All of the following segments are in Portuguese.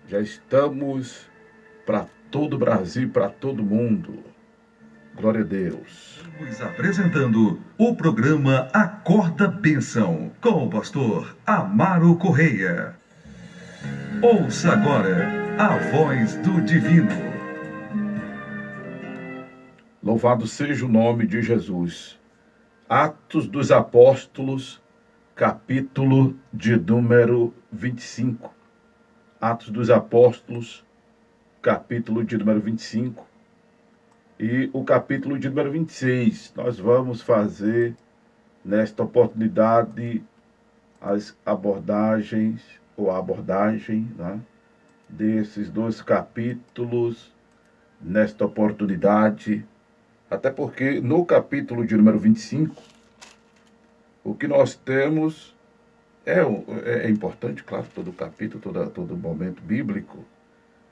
Já estamos para todo o Brasil, para todo mundo. Glória a Deus. Estamos apresentando o programa Acorda Bênção, com o pastor Amaro Correia. Ouça agora a voz do divino. Louvado seja o nome de Jesus. Atos dos Apóstolos, capítulo de número 25. Atos dos Apóstolos, capítulo de número 25. E o capítulo de número 26. Nós vamos fazer, nesta oportunidade, as abordagens, ou a abordagem, né, desses dois capítulos, nesta oportunidade. Até porque no capítulo de número 25, o que nós temos é importante, claro, todo capítulo, todo momento bíblico,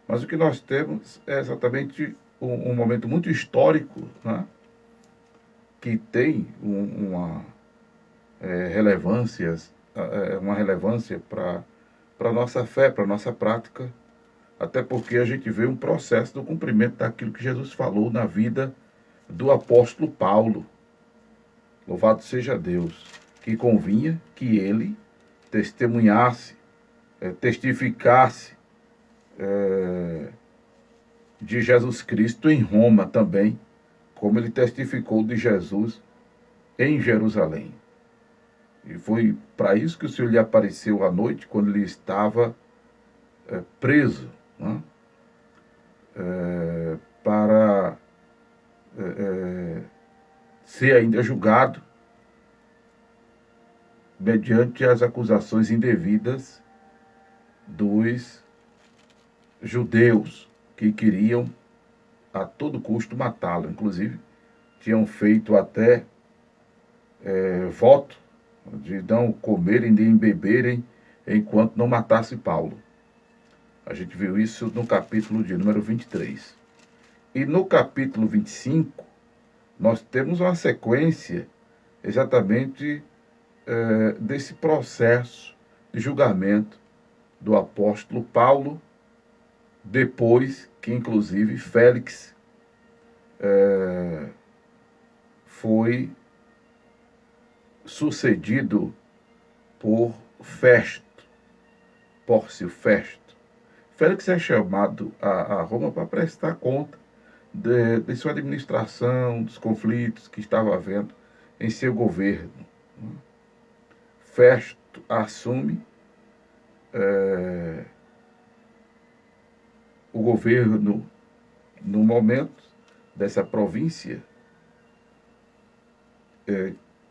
mas o que nós temos é exatamente um momento muito histórico, né, que tem uma relevância para a nossa fé, para a nossa prática, até porque a gente vê um processo do cumprimento daquilo que Jesus falou na vida do apóstolo Paulo. Louvado seja Deus, que convinha que ele testemunhasse, testificasse de Jesus Cristo em Roma também, como ele testificou de Jesus em Jerusalém. E foi para isso que o Senhor lhe apareceu à noite, quando ele estava preso, né? Para ser ainda julgado mediante as acusações indevidas dos judeus que queriam a todo custo matá-lo. Inclusive, tinham feito até voto de não comerem nem beberem enquanto não matasse Paulo. A gente viu isso no capítulo de número 23. E no capítulo 25, nós temos uma sequência exatamente desse processo de julgamento do apóstolo Paulo, depois que, inclusive, Félix foi sucedido por Festo, Pórcio Festo. Félix é chamado a Roma para prestar conta de sua administração, dos conflitos que estava havendo em seu governo. Festo assume o governo no momento dessa província,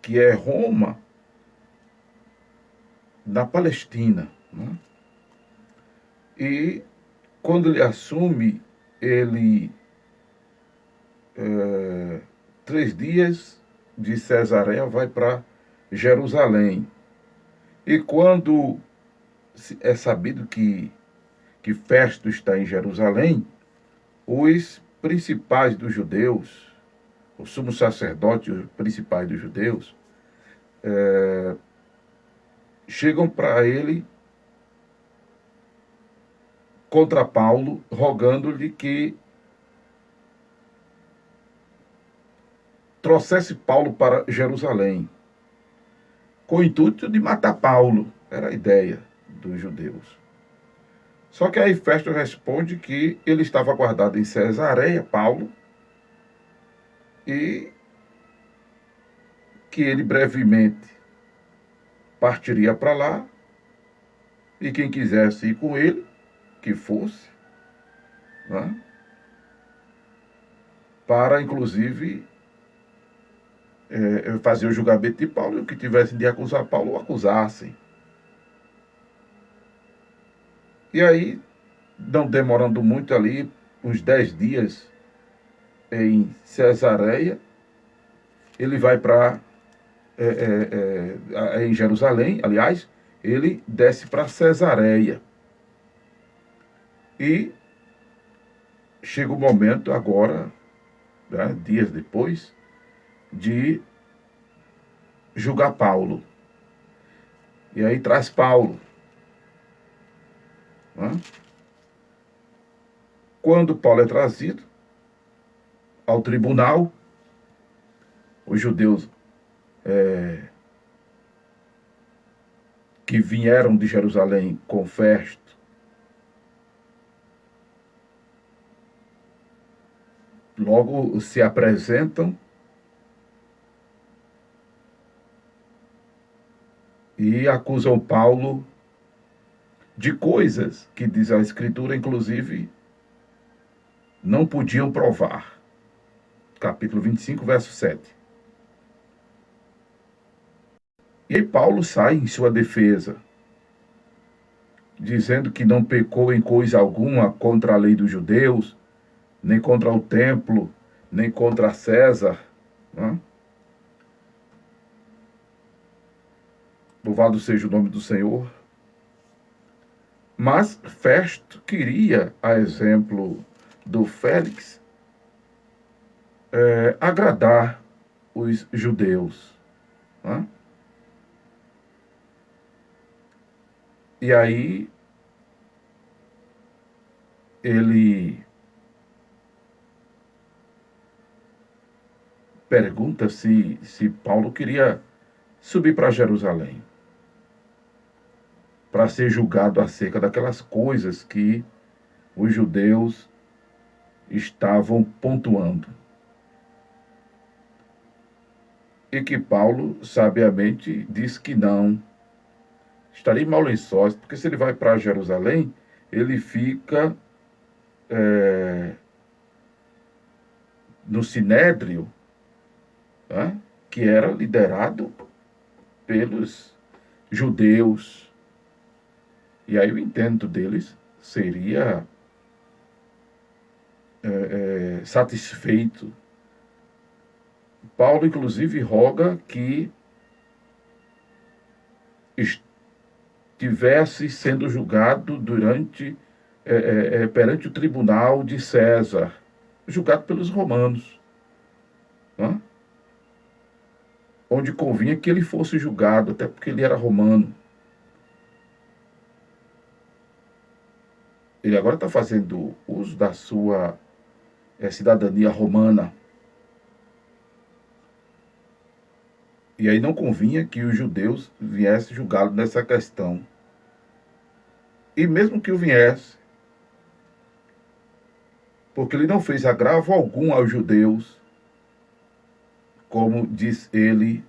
que é Roma, na Palestina, né? E quando ele assume, ele 3 dias de Cesareia vai para Jerusalém. E quando é sabido que Festo está em Jerusalém, os principais dos judeus, o sumo sacerdote e os principais dos judeus, chegam para ele contra Paulo, rogando-lhe que trouxesse Paulo para Jerusalém, com o intuito de matar Paulo. Era a ideia dos judeus. Só que aí Festo responde que ele estava guardado em Cesareia, Paulo, e que ele brevemente partiria para lá, e quem quisesse ir com ele, que fosse, né? Para, inclusive, fazer o julgamento de Paulo, e o que tivessem de acusar Paulo, o acusassem. E aí, não demorando muito ali, uns 10 dias em Cesareia, ele vai para em Jerusalém, aliás, ele desce para Cesareia. E chega o momento agora, né, dias depois, de julgar Paulo. E aí traz Paulo, né? quando Paulo é trazido ao tribunal, os judeus que vieram de Jerusalém com Festo, logo se apresentam e acusam Paulo de coisas que, diz a Escritura, inclusive, não podiam provar. Capítulo 25, verso 7. E aí Paulo sai em sua defesa, dizendo que não pecou em coisa alguma contra a lei dos judeus, nem contra o templo, nem contra César. Né? Louvado seja o nome do Senhor. Mas Festo queria, a exemplo do Félix, agradar os judeus. Né? E aí ele pergunta se Paulo queria subir para Jerusalém para ser julgado acerca daquelas coisas que os judeus estavam pontuando. E que Paulo, sabiamente, diz que não. Estaria em mau lençóis, porque se ele vai para Jerusalém, ele fica no Sinédrio, né, que era liderado pelos judeus. E aí o intento deles seria satisfeito. Paulo, inclusive, roga que estivesse sendo julgado perante o tribunal de César, julgado pelos romanos, né? Onde convinha que ele fosse julgado, até porque ele era romano. Ele agora está fazendo uso da sua cidadania romana. E aí não convinha que os judeus viessem julgá-lo nessa questão. E mesmo que o viesse, porque ele não fez agravo algum aos judeus, como diz ele,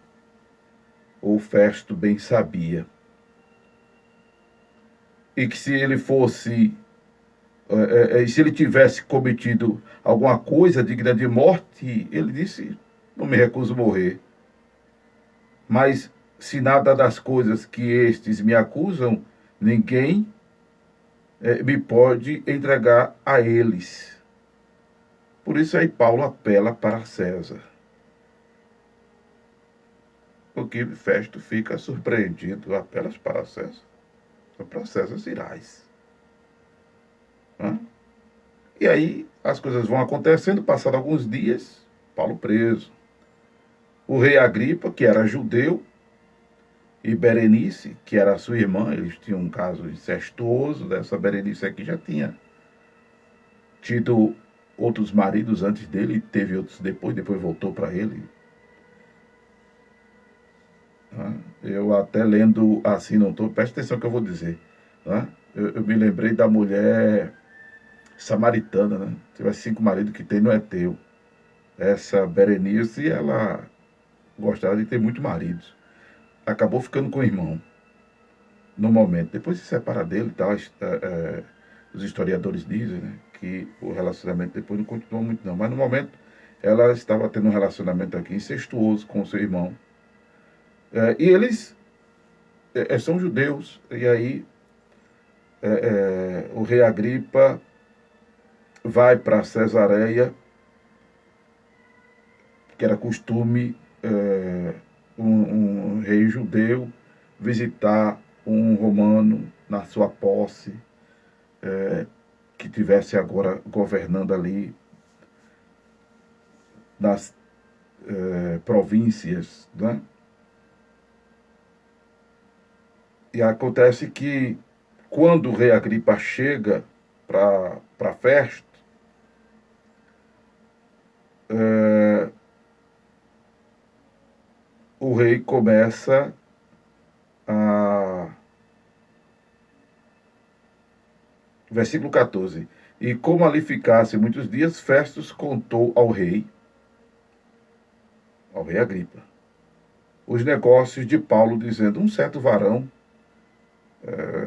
ou Festo bem sabia. E que se ele fosse, se ele tivesse cometido alguma coisa digna de morte, ele disse, não me recuso a morrer. Mas se nada das coisas que estes me acusam, ninguém me pode entregar a eles. Por isso aí Paulo apela para César. Porque Festo fica surpreendido. Apelas para César? Para César irás. E aí as coisas vão acontecendo, passados alguns dias, Paulo preso. O rei Agripa, que era judeu, e Berenice, que era sua irmã, eles tinham um caso incestuoso. Dessa Berenice aqui já tinha tido outros maridos antes dele, teve outros depois voltou para ele. Eu até lendo assim, não estou, presta atenção no que eu vou dizer. Eu me lembrei da mulher samaritana, né? Se tiver 5 maridos que tem, não é teu. Essa Berenice, ela gostava de ter muitos maridos. Acabou ficando com o irmão, no momento. Depois se separa dele, tá? Os historiadores dizem, né, que o relacionamento depois não continuou muito não. Mas no momento, ela estava tendo um relacionamento aqui incestuoso com o seu irmão. E eles são judeus. E aí o rei Agripa vai para Cesareia, que era costume um rei judeu visitar um romano na sua posse, que tivesse agora governando ali nas províncias, né? E acontece que quando o rei Agripa chega para Festo, o rei começa a... Versículo 14. E como ali ficasse muitos dias, Festos contou ao rei Agripa, os negócios de Paulo, dizendo: um certo varão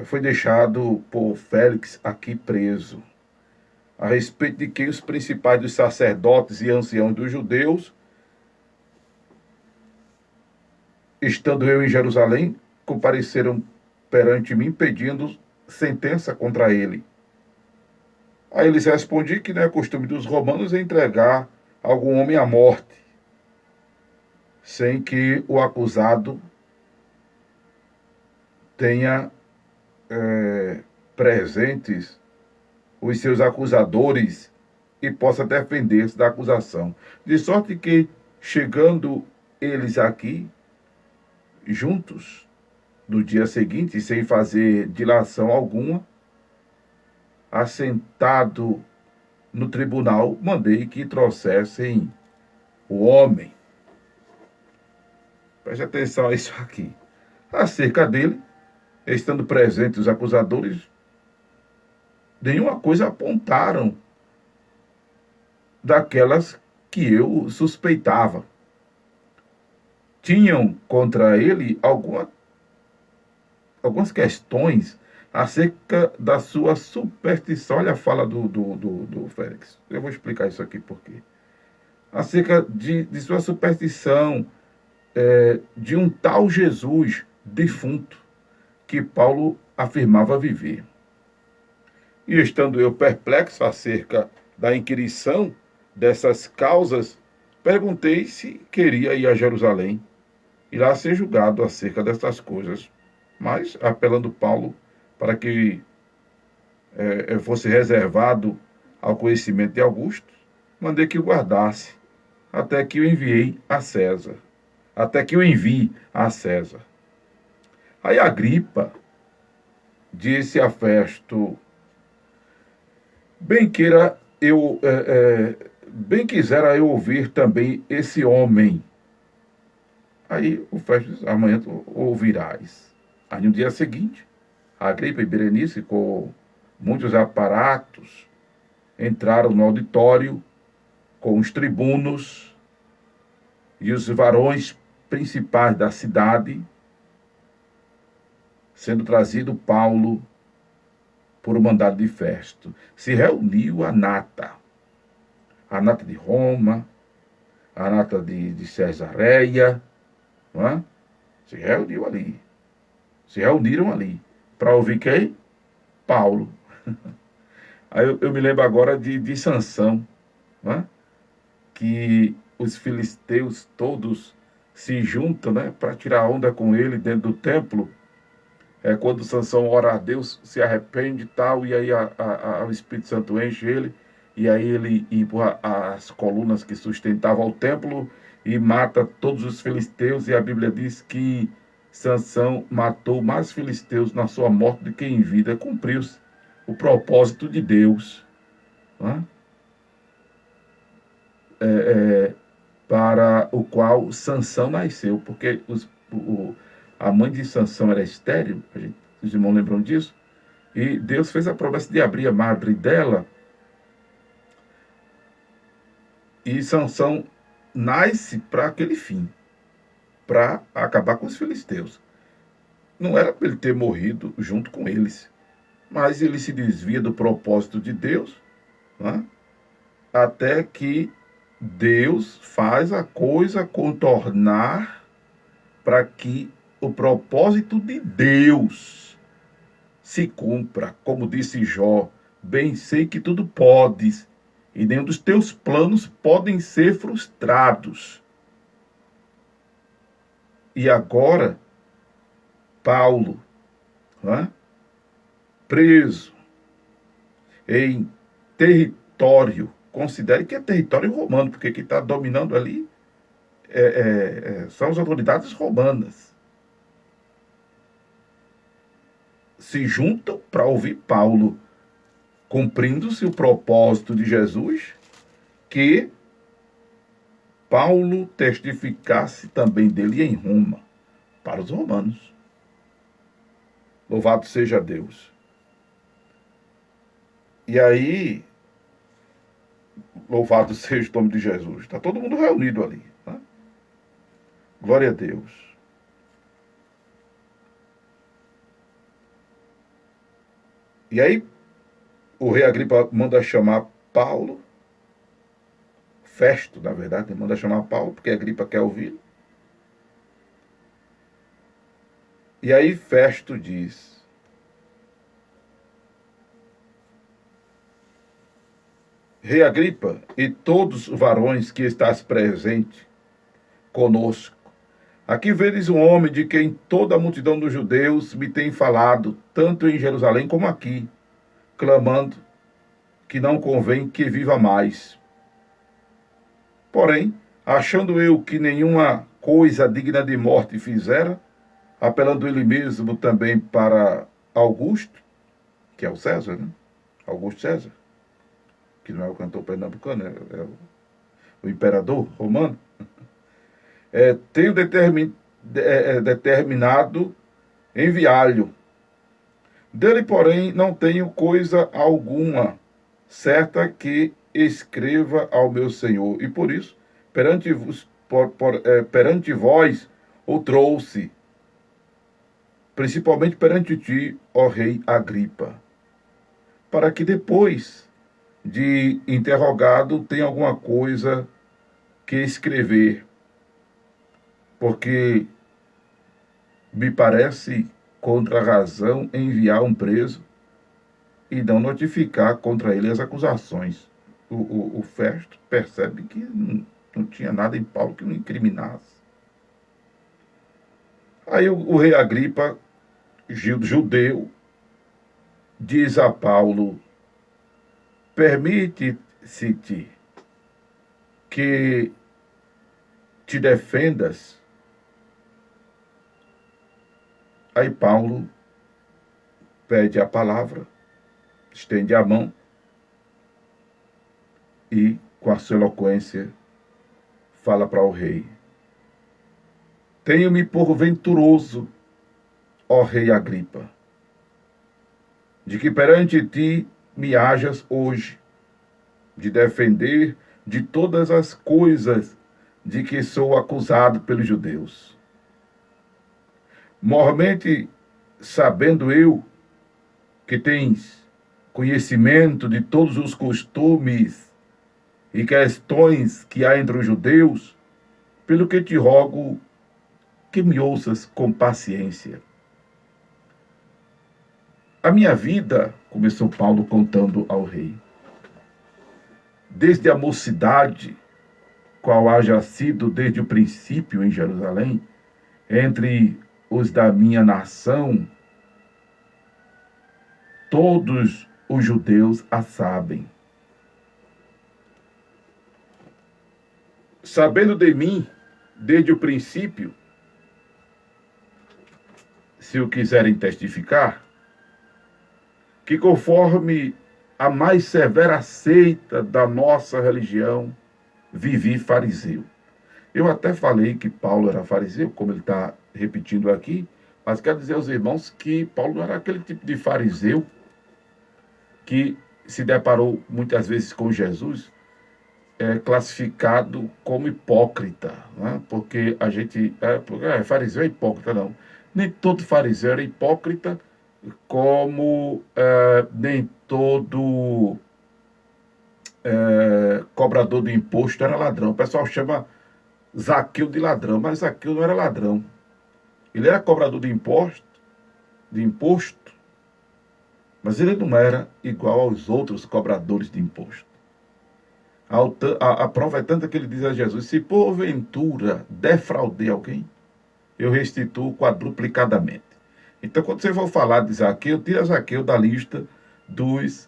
foi deixado por Félix aqui preso, a respeito de quem os principais dos sacerdotes e anciãos dos judeus, estando eu em Jerusalém, compareceram perante mim, pedindo sentença contra ele. Aí eles respondi que não é costume dos romanos entregar algum homem à morte, sem que o acusado tenha presentes os seus acusadores e possa defender-se da acusação. De sorte que, chegando eles aqui, juntos, no dia seguinte, sem fazer dilação alguma, assentado no tribunal, mandei que trouxessem o homem. Preste atenção a isso aqui. Acerca dele, estando presentes os acusadores, nenhuma coisa apontaram daquelas que eu suspeitava. Tinham contra ele algumas questões acerca da sua superstição. Olha a fala do Félix. Eu vou explicar isso aqui por quê. Acerca de sua superstição, de um tal Jesus defunto que Paulo afirmava viver. E estando eu perplexo acerca da inquirição dessas causas, perguntei se queria ir a Jerusalém e lá ser julgado acerca dessas coisas. Mas, apelando Paulo para que fosse reservado ao conhecimento de Augusto, mandei que o guardasse até que o enviei a César. Até que o envie a César. Aí Agripa disse a Festo: bem quisera eu ouvir também esse homem. Aí o Festo disse: amanhã tu ouvirás. Aí no dia seguinte, Agripa e Berenice, com muitos aparatos, entraram no auditório com os tribunos e os varões principais da cidade, sendo trazido Paulo por mandado de Festo. Se reuniu a nata de Roma, a nata de Cesareia, não é? Se reuniram ali, para ouvir quem? Paulo. Aí eu me lembro agora de Sansão, não é? Que os filisteus todos se juntam, né, para tirar onda com ele dentro do templo. Quando Sansão ora a Deus, se arrepende e tal, e aí o Espírito Santo enche ele, e aí ele empurra as colunas que sustentavam o templo e mata todos os filisteus, e a Bíblia diz que Sansão matou mais filisteus na sua morte do que em vida. Cumpriu-se o propósito de Deus, né? Para o qual Sansão nasceu, porque a mãe de Sansão era estéril, os irmãos lembram disso, e Deus fez a promessa de abrir a madre dela, e Sansão nasce para aquele fim, para acabar com os filisteus. Não era para ele ter morrido junto com eles, mas ele se desvia do propósito de Deus, né? Até que Deus faz a coisa contornar para que o propósito de Deus se cumpra. Como disse Jó: bem sei que tudo podes, e nenhum dos teus planos podem ser frustrados. E agora, Paulo, né, preso em território, considere que é território romano, porque quem está dominando ali são as autoridades romanas, se juntam para ouvir Paulo, cumprindo-se o propósito de Jesus, que Paulo testificasse também dele em Roma, para os romanos. Louvado seja Deus. E aí, louvado seja o nome de Jesus. Está todo mundo reunido ali. Né? Glória a Deus. E aí, o rei Agripa manda chamar Paulo. Festo, na verdade, manda chamar Paulo, porque Agripa quer ouvir. E aí Festo diz: Rei Agripa e todos os varões que estás presente conosco, aqui vedes um homem de quem toda a multidão dos judeus me tem falado, tanto em Jerusalém como aqui, clamando que não convém que viva mais. Porém, achando eu que nenhuma coisa digna de morte fizera, apelando ele mesmo também para Augusto, que é o César, né? Augusto César, que não é o cantor pernambucano, é o imperador romano, tenho determinado enviá-lo. Dele, porém, não tenho coisa alguma certa que escreva ao meu Senhor, e por isso, perante vós, o trouxe, principalmente perante ti, ó rei Agripa, para que depois de interrogado tenha alguma coisa que escrever, porque me parece contra a razão enviar um preso e não notificar contra ele as acusações. O Festo percebe que não tinha nada em Paulo que o incriminasse. Aí o rei Agripa, judeu, diz a Paulo: permite-se-te que te defendas. Aí Paulo pede a palavra, estende a mão e, com a sua eloquência, fala para o rei: tenho-me por venturoso, ó rei Agripa, de que perante ti me hajas hoje, de defender de todas as coisas de que sou acusado pelos judeus. Mormente sabendo eu que tens conhecimento de todos os costumes e questões que há entre os judeus, pelo que te rogo que me ouças com paciência. A minha vida, começou Paulo contando ao rei, desde a mocidade, qual haja sido desde o princípio em Jerusalém, entre os da minha nação, todos os judeus a sabem. Sabendo de mim, desde o princípio, se o quiserem testificar, que conforme a mais severa seita da nossa religião, vivi fariseu. Eu até falei que Paulo era fariseu, como ele está repetindo aqui, mas quero dizer aos irmãos que Paulo não era aquele tipo de fariseu que se deparou muitas vezes com Jesus, classificado como hipócrita, né? Porque a gente, fariseu é hipócrita, não. Nem todo fariseu era hipócrita, como nem todo cobrador de imposto era ladrão. O pessoal chama Zaqueu de ladrão, mas Zaqueu não era ladrão. Ele era cobrador de imposto, mas ele não era igual aos outros cobradores de imposto. A prova é tanta que ele diz a Jesus: se porventura defraudei alguém, eu restituo quadruplicadamente. Então, quando você for falar de Zaqueu, tira Zaqueu da lista dos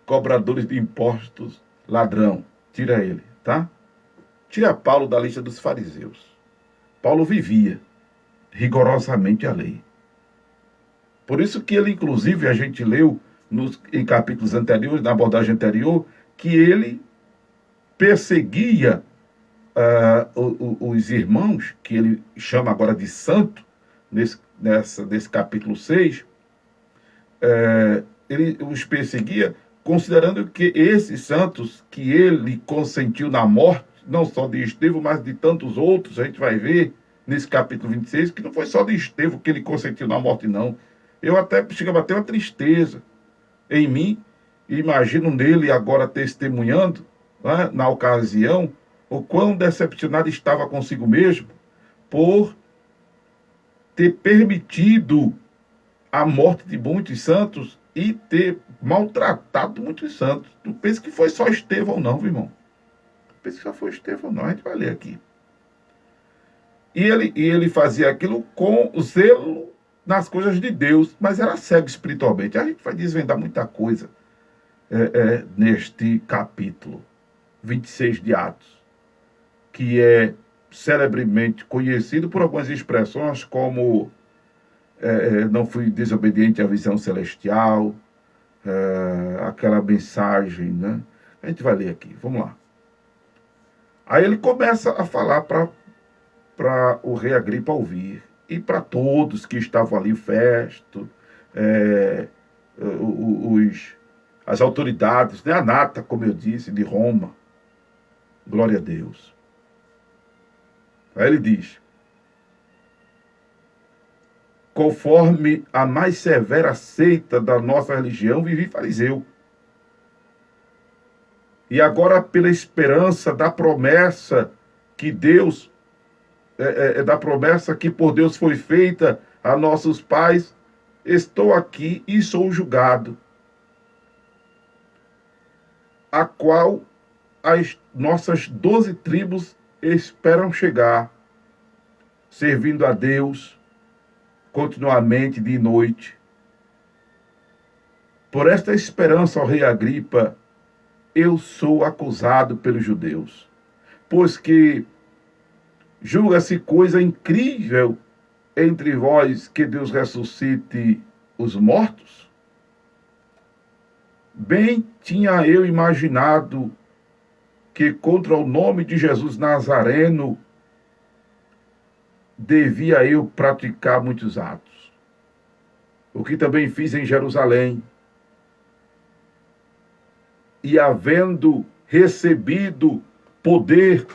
cobradores de impostos ladrão. Tira ele, tá? Tira Paulo da lista dos fariseus. Paulo vivia rigorosamente a lei. Por isso que ele, inclusive, a gente leu em capítulos anteriores, na abordagem anterior, que ele perseguia os irmãos, que ele chama agora de santo, nesse capítulo 6, ele os perseguia, considerando que esses santos que ele consentiu na morte, não só de Estevão, mas de tantos outros, a gente vai ver nesse capítulo 26, que não foi só de Estevão que ele consentiu na morte, não. Eu até chegava a ter uma tristeza em mim, e imagino nele agora testemunhando, né, na ocasião, o quão decepcionado estava consigo mesmo por ter permitido a morte de muitos santos e ter maltratado muitos santos. Não pense que foi só Estevão, não, viu, irmão? Não pense que só foi Estevão, não. A gente vai ler aqui. E ele fazia aquilo com zelo nas coisas de Deus, mas era cego espiritualmente. A gente vai desvendar muita coisa neste capítulo 26 de Atos, que é celebremente conhecido por algumas expressões como não fui desobediente à visão celestial, aquela mensagem, né? A gente vai ler aqui, vamos lá. Aí ele começa a falar para o rei Agripa ouvir, e para todos que estavam ali, Festo, as autoridades, né? A nata, como eu disse, de Roma. Glória a Deus. Aí ele diz: conforme a mais severa seita da nossa religião, vivi fariseu. E agora, pela esperança da promessa que Deus, da promessa que por Deus foi feita a nossos pais, estou aqui e sou julgado, a qual as nossas 12 tribos esperam chegar, servindo a Deus continuamente de noite. Por esta esperança, ó rei Agripa, eu sou acusado pelos judeus, pois que julga-se coisa incrível entre vós que Deus ressuscite os mortos? Bem tinha eu imaginado que contra o nome de Jesus Nazareno devia eu praticar muitos atos, o que também fiz em Jerusalém. E havendo recebido poder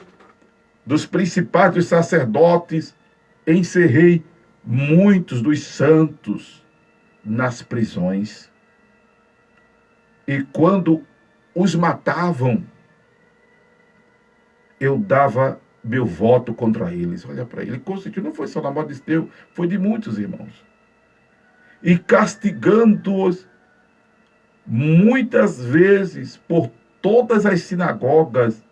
dos principais dos sacerdotes, encerrei muitos dos santos nas prisões. E quando os matavam, eu dava meu voto contra eles. Olha para ele, consentiu, não foi só na morte de Estevão, foi de muitos irmãos. E castigando-os muitas vezes por todas as sinagogas,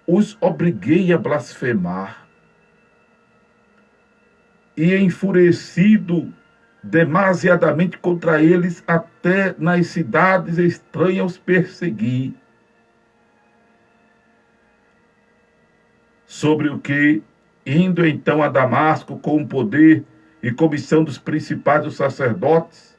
os obriguei a blasfemar. E enfurecido demasiadamente contra eles, até nas cidades estranhas os persegui. Sobre o que, indo então a Damasco com o poder e comissão dos principais dos sacerdotes,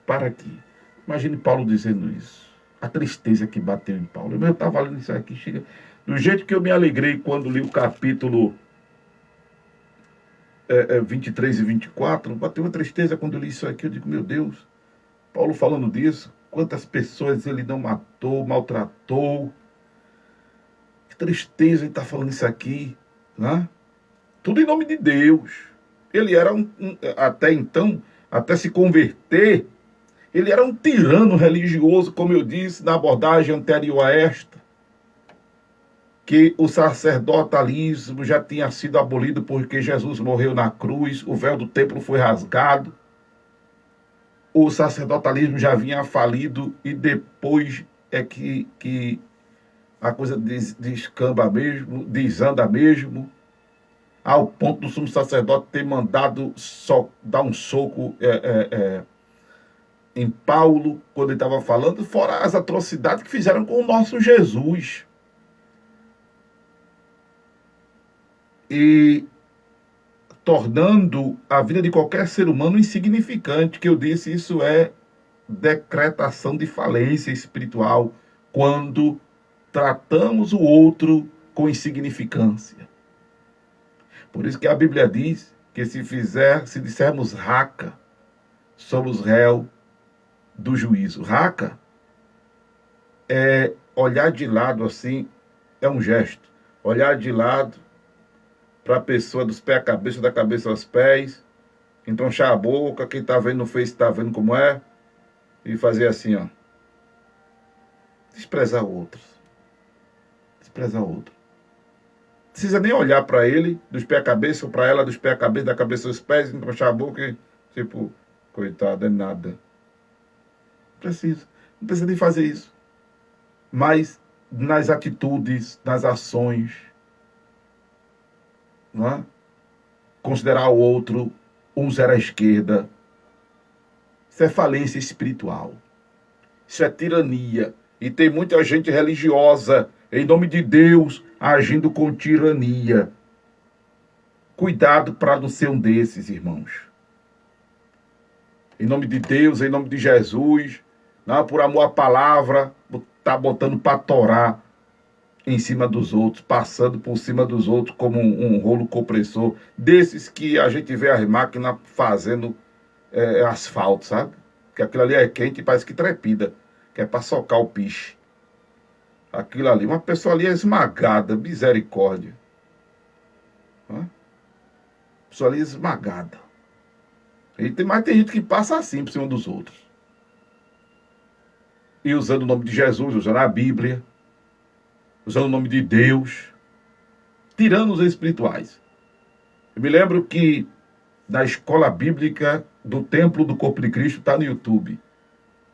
para que, imagine Paulo dizendo isso, a tristeza que bateu em Paulo. Eu estava lendo isso aqui, chega, do jeito que eu me alegrei quando li o capítulo 23 e 24, bateu uma tristeza quando eu li isso aqui. Eu digo, meu Deus, Paulo falando disso, quantas pessoas ele não matou, maltratou. Que tristeza ele está falando isso aqui, né? Tudo em nome de Deus. Ele era até então, até se converter, ele era um tirano religioso, como eu disse na abordagem anterior a esta, que o sacerdotalismo já tinha sido abolido porque Jesus morreu na cruz, o véu do templo foi rasgado, o sacerdotalismo já vinha falido, e depois é que a coisa descamba mesmo, desanda mesmo, ao ponto do sumo sacerdote ter mandado dar um soco em Paulo, quando ele estava falando, fora as atrocidades que fizeram com o nosso Jesus. E tornando a vida de qualquer ser humano insignificante, que eu disse, isso é decretação de falência espiritual, quando tratamos o outro com insignificância. Por isso que a Bíblia diz que se dissermos raca, somos réu do juízo. Raca é olhar de lado assim, é um gesto. Olhar de lado para a pessoa dos pés à cabeça, da cabeça aos pés, entronchar a boca, quem está vendo no Face está vendo como é, e fazer assim, ó. Desprezar o outro. Desprezar o outro. Não precisa nem olhar para ele, dos pés à cabeça, ou para ela, dos pés à cabeça, da cabeça aos pés, entronchar a boca e, tipo, coitado, é nada. Não precisa nem fazer isso. Mas nas atitudes, nas ações, não é? Considerar o outro um zero à esquerda. Isso é falência espiritual. Isso é tirania. E tem muita gente religiosa, em nome de Deus, agindo com tirania. Cuidado para não ser um desses, irmãos. Em nome de Deus, em nome de Jesus, não, por amor à palavra, tá botando para torar em cima dos outros, passando por cima dos outros como um rolo compressor, desses que a gente vê as máquinas fazendo asfalto, sabe? Que aquilo ali é quente e parece que trepida, que é para socar o piche. Aquilo ali, uma pessoa ali é esmagada, misericórdia. A pessoa ali é esmagada. Mas tem gente que passa assim por cima dos outros. E usando o nome de Jesus, usando a Bíblia, usando o nome de Deus, tirando os espirituais. Eu me lembro que na escola bíblica do Templo do Corpo de Cristo, está no YouTube.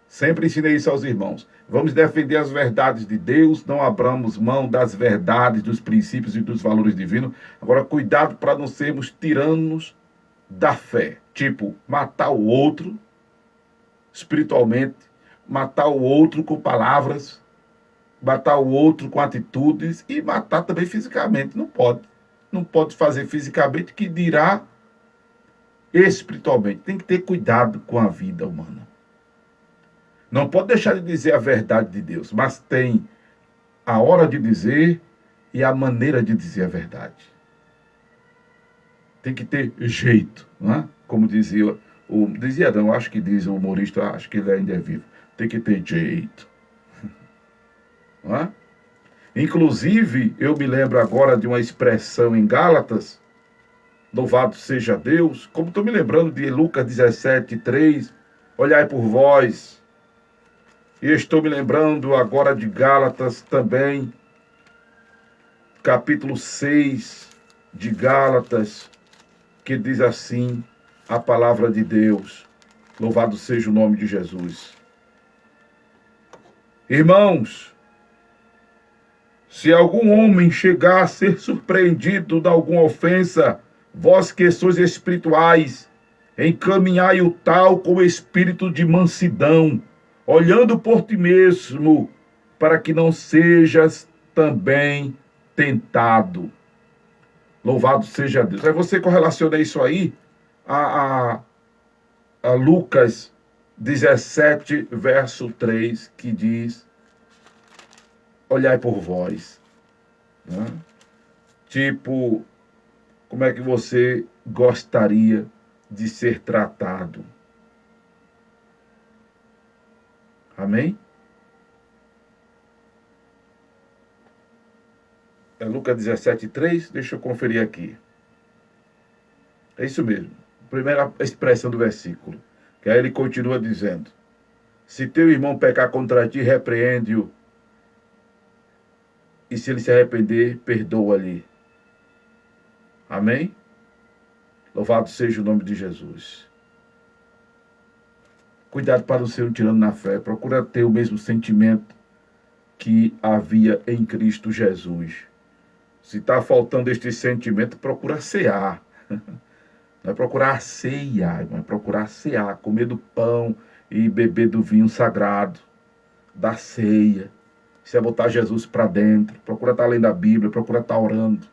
Sempre ensinei isso aos irmãos. Vamos defender as verdades de Deus, não abramos mão das verdades, dos princípios e dos valores divinos. Agora, cuidado para não sermos tiranos da fé. Tipo, matar o outro espiritualmente, matar o outro com palavras, matar o outro com atitudes e matar também fisicamente. Não pode. Não pode fazer fisicamente, que dirá espiritualmente. Tem que ter cuidado com a vida humana. Não pode deixar de dizer a verdade de Deus, mas tem a hora de dizer e a maneira de dizer a verdade. Tem que ter jeito, não é? Como dizia não, acho que diz o humorista, acho que ele ainda é vivo. Tem que ter jeito. Não é? Inclusive, eu me lembro agora de uma expressão em Gálatas, louvado seja Deus, como estou me lembrando de Lucas 17:3, olhai por vós. E estou me lembrando agora de Gálatas também, capítulo 6 de Gálatas, que diz assim a palavra de Deus. Louvado seja o nome de Jesus. Irmãos, se algum homem chegar a ser surpreendido de alguma ofensa, vós que sois espirituais, encaminhai o tal com espírito de mansidão, olhando por ti mesmo, para que não sejas também tentado. Louvado seja Deus. Aí você correlaciona isso aí a Lucas 17, verso 3, que diz, olhai por vós. Né? Tipo, como é que você gostaria de ser tratado? Amém? É Lucas 17:3, deixa eu conferir aqui. É isso mesmo. Primeira expressão do versículo. Que aí ele continua dizendo, se teu irmão pecar contra ti, repreende-o. E se ele se arrepender, perdoa-lhe. Amém? Louvado seja o nome de Jesus. Cuidado para não ser um tirano na fé. Procura ter o mesmo sentimento que havia em Cristo Jesus. Se está faltando este sentimento, procura cear. Não é procurar cear, não é procurar cear, comer do pão e beber do vinho sagrado, da ceia. Isso é botar Jesus para dentro. Procura estar lendo a Bíblia, procura estar orando.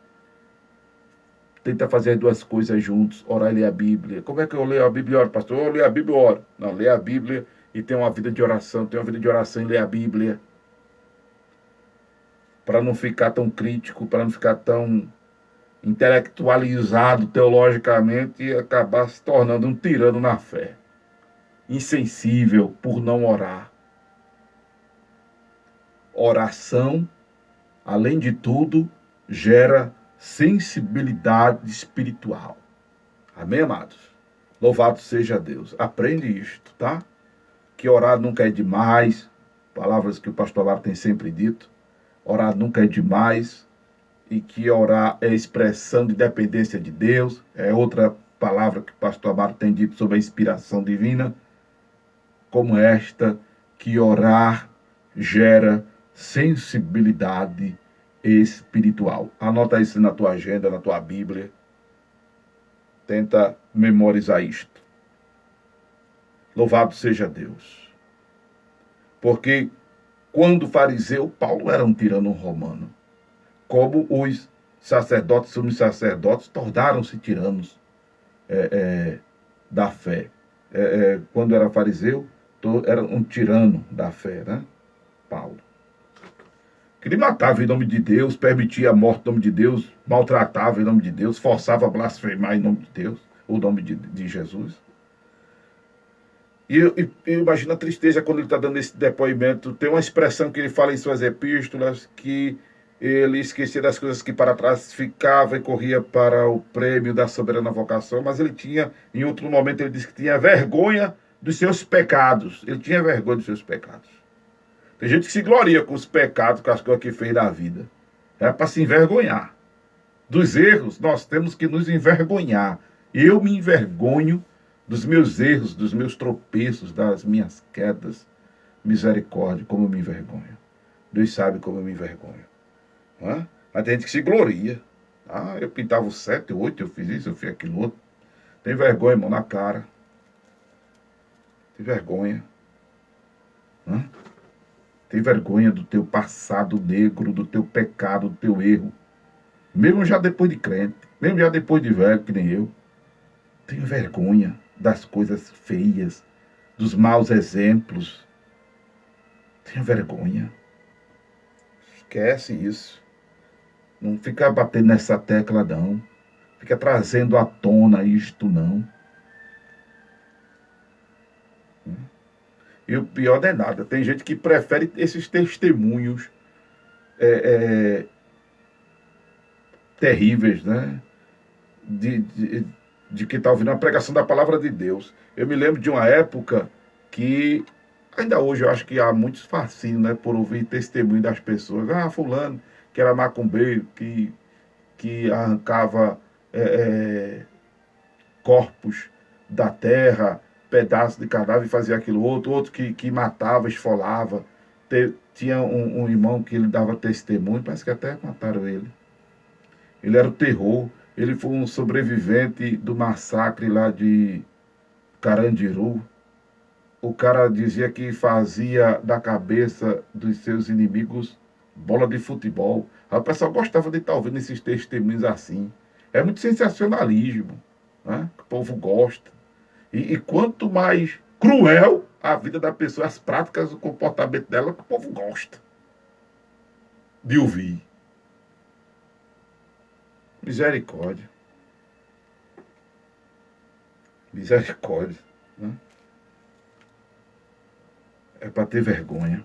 Tenta fazer as duas coisas juntos, orar e ler a Bíblia. Como é que eu leio a Bíblia e oro, pastor? Eu leio a Bíblia e oro. Não, leia a Bíblia e tem uma vida de oração. Tem uma vida de oração e lê a Bíblia. para não ficar tão crítico, para não ficar tão intelectualizado teologicamente e acabar se tornando um tirano na fé, insensível por não orar. Oração, além de tudo, gera sensibilidade espiritual. Amém, amados? Louvado seja Deus. Aprende isto, tá? Que orar nunca é demais. Palavras que o pastor Amaro tem sempre dito. Orar nunca é demais. E que orar é expressão de dependência de Deus. É outra palavra que o pastor Amaro tem dito sobre a inspiração divina. Como esta, que orar gera sensibilidade espiritual. Anota isso na tua agenda, na tua Bíblia. Tenta memorizar isto. Louvado seja Deus. Porque quando fariseu, Paulo era um tirano romano. Como os sacerdotes e sumos sacerdotes tornaram-se tiranos da fé. Quando era fariseu, era um tirano da fé, né? Paulo. Que ele matava em nome de Deus, permitia a morte em nome de Deus, maltratava em nome de Deus, forçava a blasfemar em nome de Deus, o nome de Jesus. E eu imagino a tristeza quando ele está dando esse depoimento. Tem uma expressão que ele fala em suas epístolas, que ele esquecia das coisas que para trás ficava e corria para o prêmio da soberana vocação, mas ele tinha, em outro momento, ele disse que tinha vergonha dos seus pecados. Ele tinha vergonha dos seus pecados. Tem gente que se gloria com os pecados, com as coisas que fez na vida. É para se envergonhar. Dos erros, nós temos que nos envergonhar. Eu me envergonho dos meus erros, dos meus tropeços, das minhas quedas. Misericórdia, como eu me envergonho. Deus sabe como eu me envergonho. Não é? Mas tem gente que se gloria. Ah, eu pintava o 7, 8, eu fiz isso, eu fiz aquilo outro. Tem vergonha, irmão, na cara. Tem vergonha. Não é? Tem vergonha do teu passado negro, do teu pecado, do teu erro. Mesmo já depois de crente, mesmo já depois de velho, que nem eu. Tenho vergonha das coisas feias, dos maus exemplos. Tenho vergonha. Esquece isso. Não fica batendo nessa tecla, não. Fica trazendo à tona isto, não. E o pior não é nada. Tem gente que prefere esses testemunhos terríveis, né? De que está ouvindo a pregação da palavra de Deus. Eu me lembro de uma época que, ainda hoje eu acho que há muitos fascínios, né, por ouvir testemunho das pessoas. Ah, fulano, que era macumbeiro, que arrancava corpos da terra, pedaços de cadáver e fazia aquilo outro que matava, esfolava. Tinha um irmão que ele dava testemunho, parece que até mataram ele. Ele era o terror. Ele foi um sobrevivente do massacre lá de Carandiru. O cara dizia que fazia da cabeça dos seus inimigos bola de futebol. Aí o pessoal gostava de estar ouvindo esses testemunhos assim. É muito sensacionalismo, né? Que o povo gosta. E quanto mais cruel a vida da pessoa, as práticas, o comportamento dela, que o povo gosta de ouvir. Misericórdia. Misericórdia. Né? É para ter vergonha.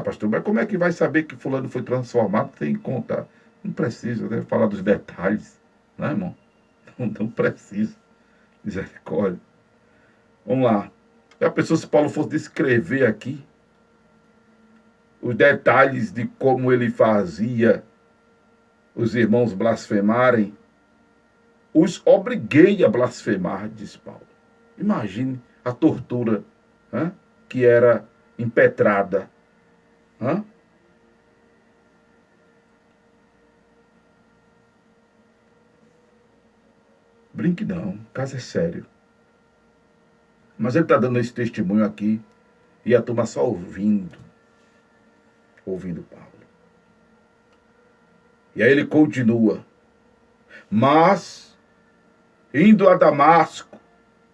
Pastor, mas como é que vai saber que fulano foi transformado? Tem que contar. Não precisa, né? Falar dos detalhes. Né, irmão? Não precisa. Misericórdia. Vamos lá. Já pensou se Paulo fosse descrever aqui os detalhes de como ele fazia os irmãos blasfemarem? Os obriguei a blasfemar, diz Paulo. Imagine a tortura, né, que era impetrada. Né? Brinque não, o caso é sério. Mas ele está dando esse testemunho aqui e a turma só ouvindo Paulo. E aí ele continua. Mas, indo a Damasco,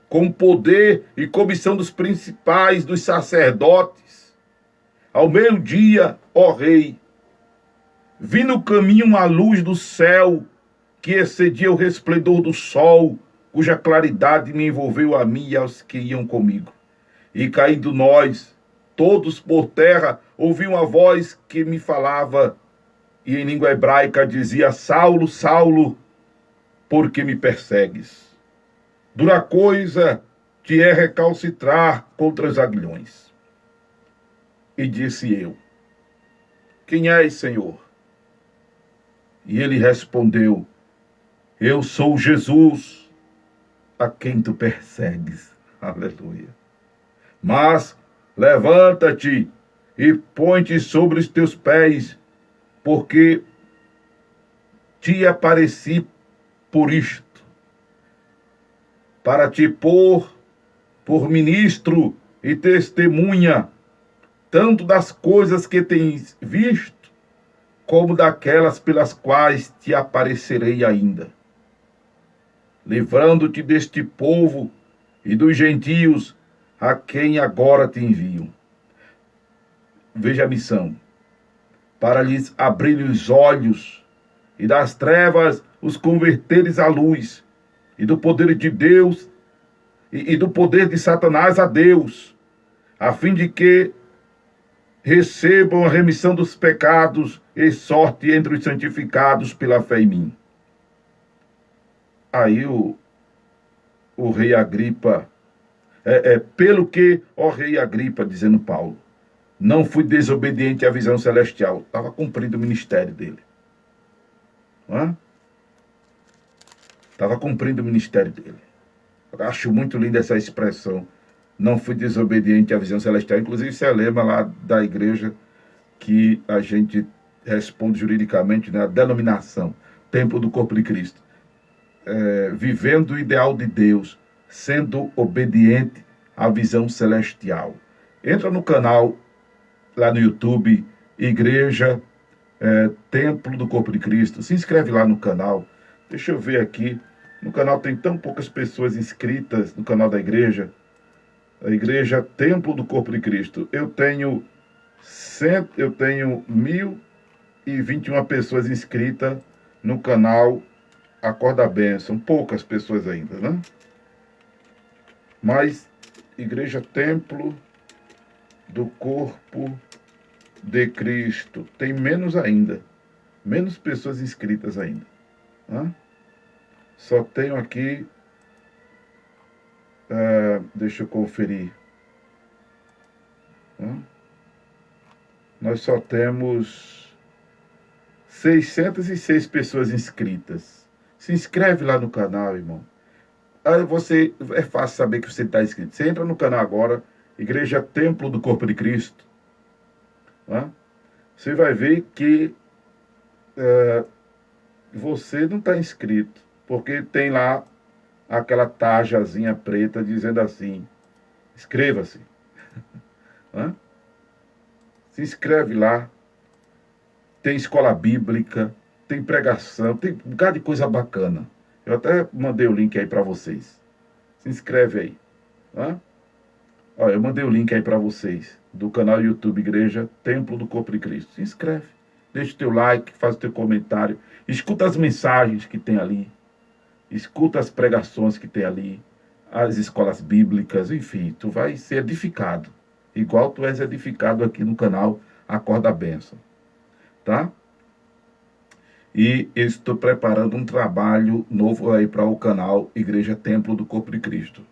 com poder e comissão dos principais, dos sacerdotes, Ao meio-dia, ó rei, vi no caminho uma luz do céu que excedia o resplendor do sol, cuja claridade me envolveu a mim e aos que iam comigo. E caindo nós, todos por terra, ouvi uma voz que me falava, e em língua hebraica dizia: Saulo, Saulo, por que me persegues? Dura coisa te é recalcitrar contra os aguilhões. E disse eu: Quem és, Senhor? E ele respondeu: Eu sou Jesus, a quem tu persegues. Aleluia. Mas levanta-te e põe-te sobre os teus pés, porque te apareci por isto, para te pôr por ministro e testemunha, tanto das coisas que tens visto, como daquelas pelas quais te aparecerei ainda, livrando-te deste povo e dos gentios a quem agora te envio. Veja a missão: para lhes abrir os olhos e das trevas os converteres à luz, e do poder de Deus e do poder de Satanás a Deus, a fim de que recebam a remissão dos pecados e sorte entre os santificados pela fé em mim. Aí o rei Agripa, pelo que, ó rei Agripa, dizendo Paulo, não fui desobediente à visão celestial. Estava cumprindo o ministério dele. Estava cumprindo o ministério dele. Eu acho muito linda essa expressão. Não fui desobediente à visão celestial. Inclusive, isso é lema lá da igreja que a gente responde juridicamente, né? A denominação, Templo do Corpo de Cristo. Vivendo o ideal de Deus, sendo obediente à visão celestial. Entra no canal, lá no YouTube, Igreja Templo do Corpo de Cristo. Se inscreve lá no canal. Deixa eu ver aqui. No canal tem tão poucas pessoas inscritas, no canal da igreja. A Igreja Templo do Corpo de Cristo. Eu tenho 1.021 pessoas inscritas no canal Acorda a Bênção. Poucas pessoas ainda, né? Mas Igreja Templo do Corpo de Cristo tem menos ainda. Menos pessoas inscritas ainda. Né? Só tenho aqui... deixa eu conferir. Nós só temos 606 pessoas inscritas. Se inscreve lá no canal, irmão. É fácil saber que você está inscrito. Você entra no canal agora, Igreja Templo do Corpo de Cristo. Você vai ver que você não está inscrito, porque tem lá aquela tajazinha preta dizendo assim: inscreva-se. Se inscreve lá. Tem escola bíblica, tem pregação, tem um bocado de coisa bacana. Eu até mandei o link aí para vocês. Se inscreve aí. Olha, eu mandei o link aí para vocês do canal YouTube Igreja Templo do Corpo de Cristo. Se inscreve, deixa o teu like, faz o teu comentário, escuta as mensagens que tem ali. Escuta as pregações que tem ali, as escolas bíblicas, enfim, tu vai ser edificado, igual tu és edificado aqui no canal Acorda a Bênção, tá? E eu estou preparando um trabalho novo aí para o canal Igreja Templo do Corpo de Cristo.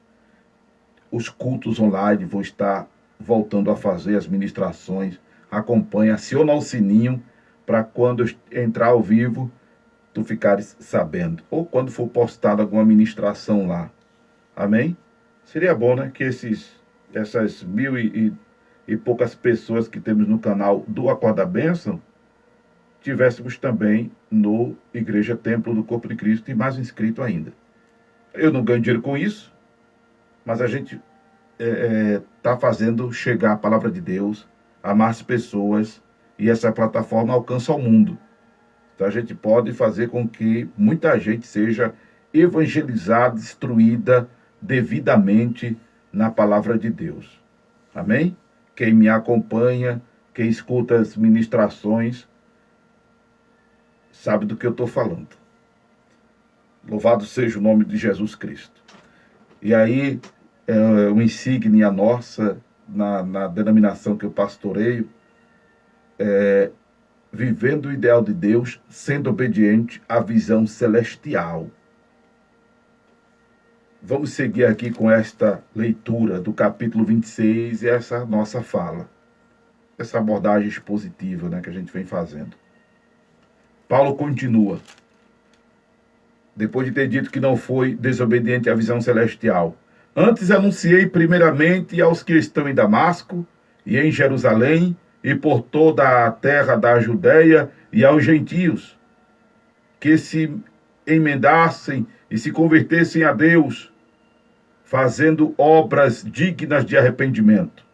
Os cultos online, vou estar voltando a fazer as ministrações. Acompanha, aciona o sininho para quando eu entrar ao vivo, tu ficares sabendo, ou quando for postada alguma ministração lá. Amém? Seria bom, né, que essas 1.000 e poucas pessoas que temos no canal do Acorda a Bênção tivéssemos também no Igreja Templo do Corpo de Cristo e mais inscrito ainda. Eu não ganho dinheiro com isso, mas a gente está fazendo chegar a palavra de Deus a mais pessoas e essa plataforma alcança o mundo. Então a gente pode fazer com que muita gente seja evangelizada, instruída devidamente na palavra de Deus. Amém? Quem me acompanha, Quem escuta as ministrações sabe do que eu estou falando. Louvado seja o nome de Jesus Cristo. E aí, uma insígnia nossa, na denominação que eu pastoreio, vivendo o ideal de Deus, sendo obediente à visão celestial. Vamos seguir aqui com esta leitura do capítulo 26 e essa nossa fala. Essa abordagem expositiva, né, que a gente vem fazendo. Paulo continua. Depois de ter dito que não foi desobediente à visão celestial. Antes anunciei primeiramente aos que estão em Damasco e em Jerusalém e por toda a terra da Judéia e aos gentios, que se emendassem e se convertessem a Deus, fazendo obras dignas de arrependimento.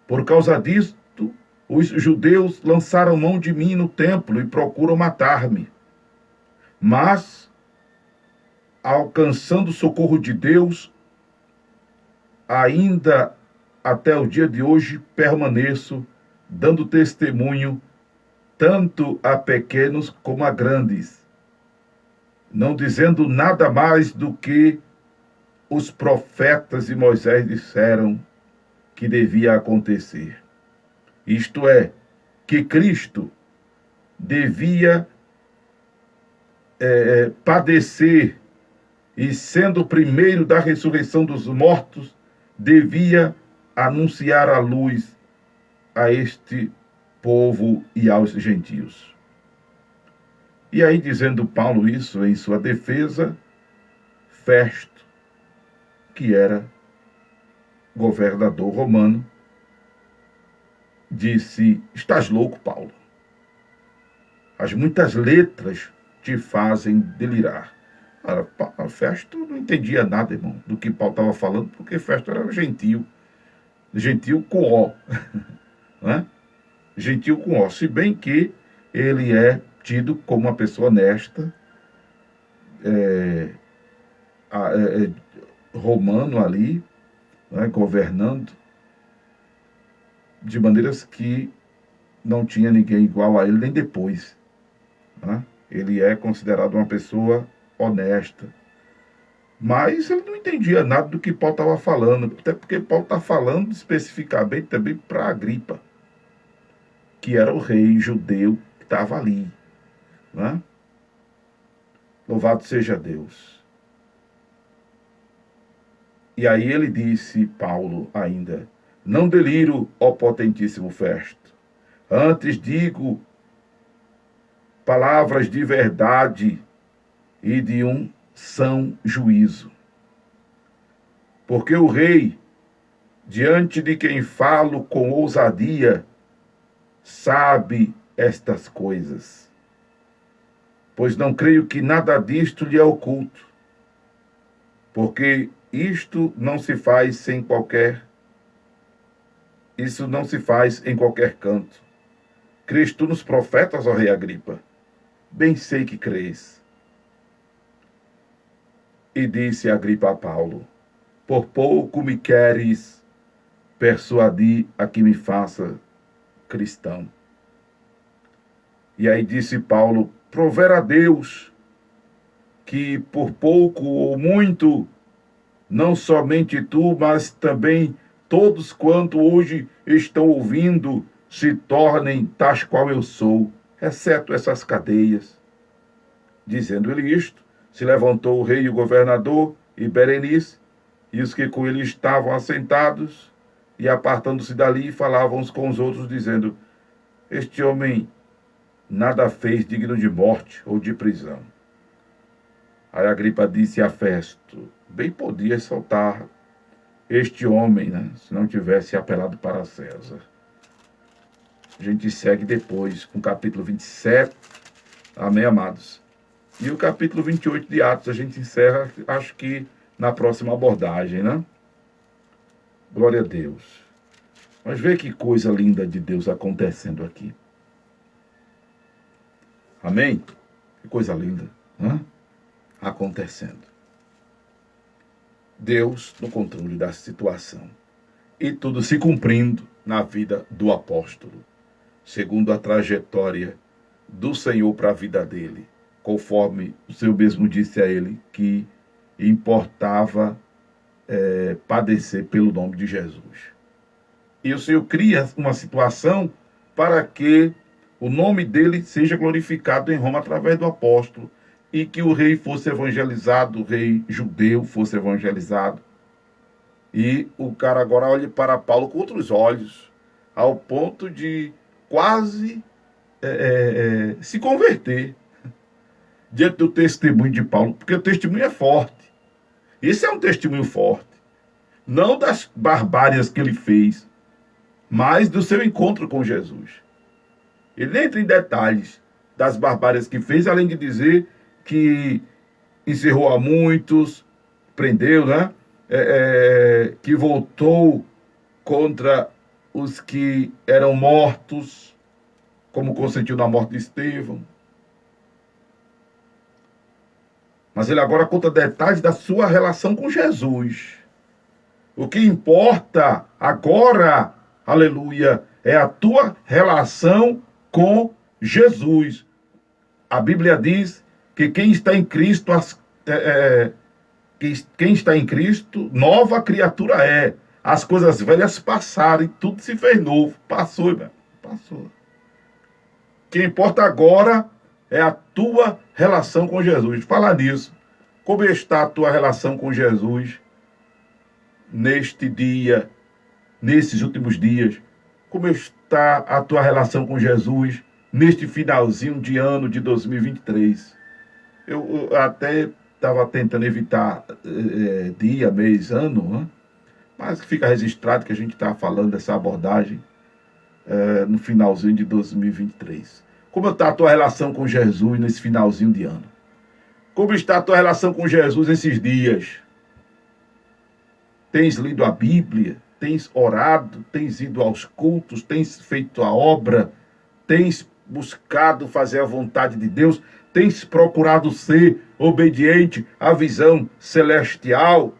Por causa disto, os judeus lançaram mão de mim no templo e procuram matar-me. Mas, alcançando o socorro de Deus, ainda até o dia de hoje permaneço, dando testemunho tanto a pequenos como a grandes, não dizendo nada mais do que os profetas e Moisés disseram que devia acontecer. Isto é, que Cristo devia padecer e, sendo o primeiro da ressurreição dos mortos, devia anunciar a luz a este povo e aos gentios. E aí, dizendo Paulo isso em sua defesa, Festo, que era governador romano, disse: estás louco, Paulo? As muitas letras te fazem delirar. Festo não entendia nada, irmão, do que Paulo estava falando, porque Festo era gentil. Gentil com O. Né? Gentil com O. Se bem que ele é tido como uma pessoa honesta, romano ali, né, governando, de maneiras que não tinha ninguém igual a ele nem depois. Né? Ele é considerado uma pessoa honesta. Mas ele não entendia nada do que Paulo estava falando, até porque Paulo está falando especificamente também para Agripa, que era o rei judeu que estava ali. Né? Louvado seja Deus. E aí ele disse, Paulo ainda: não deliro, ó potentíssimo Festo, antes digo palavras de verdade e de um são juízo. Porque o rei, diante de quem falo com ousadia, sabe estas coisas. Pois não creio que nada disto lhe é oculto. Porque isto não se faz sem qualquer... Isso não se faz em qualquer canto. Crês tu nos profetas, ó rei Agripa? Bem sei que crês. E disse Agripa a Paulo: por pouco me queres persuadir a que me faça cristão. E aí disse Paulo: prover a Deus que por pouco ou muito, não somente tu, mas também todos quanto hoje estão ouvindo, se tornem tais qual eu sou, exceto essas cadeias. Dizendo ele isto, se levantou o rei e o governador e Berenice, e os que com ele estavam assentados, e apartando-se dali, falavam uns com os outros, dizendo: este homem nada fez digno de morte ou de prisão. Aí Agripa disse a Festo: bem podia soltar este homem, né, se não tivesse apelado para César. A gente segue depois com o capítulo 27, amém, amados? E o capítulo 28 de Atos a gente encerra, acho que na próxima abordagem, né? Glória a Deus. Mas vê que coisa linda de Deus acontecendo aqui. Amém? Que coisa linda, né? Acontecendo. Deus no controle da situação. E tudo se cumprindo na vida do apóstolo, segundo a trajetória do Senhor para a vida dele, conforme o Senhor mesmo disse a ele que importava padecer pelo nome de Jesus. E o Senhor cria uma situação para que o nome dele seja glorificado em Roma através do apóstolo, e que o rei fosse evangelizado, o rei judeu fosse evangelizado. E o cara agora olha para Paulo com outros olhos, ao ponto de quase se converter diante do testemunho de Paulo, porque o testemunho é forte. Esse é um testemunho forte, não das barbárias que ele fez, mas do seu encontro com Jesus. Ele entra em detalhes das barbárias que fez, além de dizer que encerrou a muitos, prendeu, né? Que voltou contra os que eram mortos, como consentiu na morte de Estevão. Mas ele agora conta detalhes da sua relação com Jesus. O que importa agora, aleluia, é a tua relação com Jesus. A Bíblia diz que quem está em Cristo, quem está em Cristo, nova criatura é. As coisas velhas passaram e tudo se fez novo. Passou, irmão. Passou. O que importa agora é a tua relação com Jesus. Falar nisso, como está a tua relação com Jesus neste dia, nesses últimos dias? Como está a tua relação com Jesus neste finalzinho de ano de 2023? Eu até estava tentando evitar dia, mês, ano, né? Mas fica registrado que a gente está falando dessa abordagem no finalzinho de 2023. Como está a tua relação com Jesus nesse finalzinho de ano? Como está a tua relação com Jesus esses dias? Tens lido a Bíblia? Tens orado? Tens ido aos cultos? Tens feito a obra? Tens buscado fazer a vontade de Deus? Tens procurado ser obediente à visão celestial?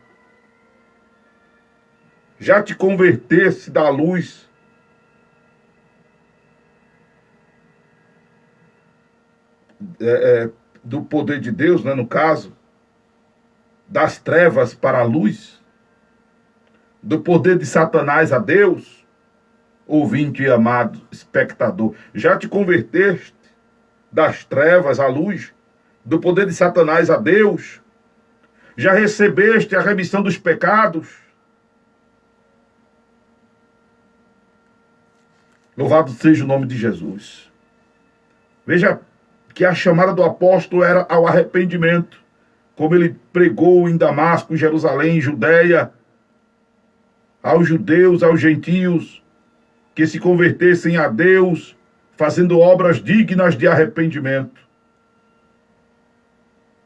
Já te converteste da luz do poder de Deus, né, no caso, das trevas para a luz, do poder de Satanás a Deus? Ouvinte e amado espectador, já te converteste das trevas à luz, do poder de Satanás a Deus? Já recebeste a remissão dos pecados? Louvado seja o nome de Jesus. Veja que a chamada do apóstolo era ao arrependimento, como ele pregou em Damasco, em Jerusalém, em Judeia, aos judeus, aos gentios, que se convertessem a Deus, fazendo obras dignas de arrependimento.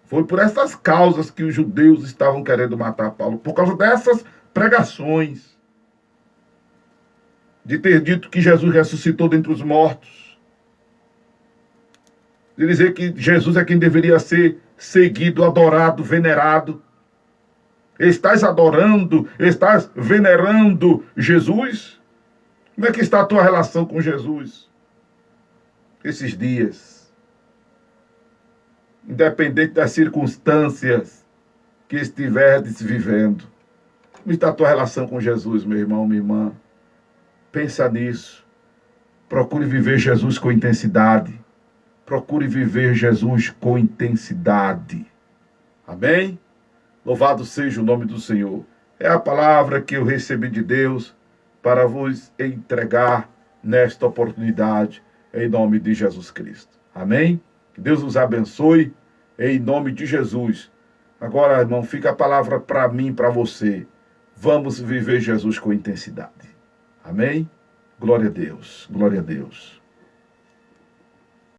Foi por essas causas que os judeus estavam querendo matar Paulo, por causa dessas pregações, de ter dito que Jesus ressuscitou dentre os mortos, de dizer que Jesus é quem deveria ser seguido, adorado, venerado. Estás adorando, estás venerando Jesus? Como é que está a tua relação com Jesus esses dias? Independente das circunstâncias que estiveres vivendo. Como está a tua relação com Jesus, meu irmão, minha irmã? Pensa nisso. Procure viver Jesus com intensidade. Procure viver Jesus com intensidade. Amém? Louvado seja o nome do Senhor. É a palavra que eu recebi de Deus para vos entregar nesta oportunidade, em nome de Jesus Cristo. Amém? Que Deus os abençoe, em nome de Jesus. Agora, irmão, fica a palavra para mim, para você. Vamos viver Jesus com intensidade. Amém? Glória a Deus, glória a Deus.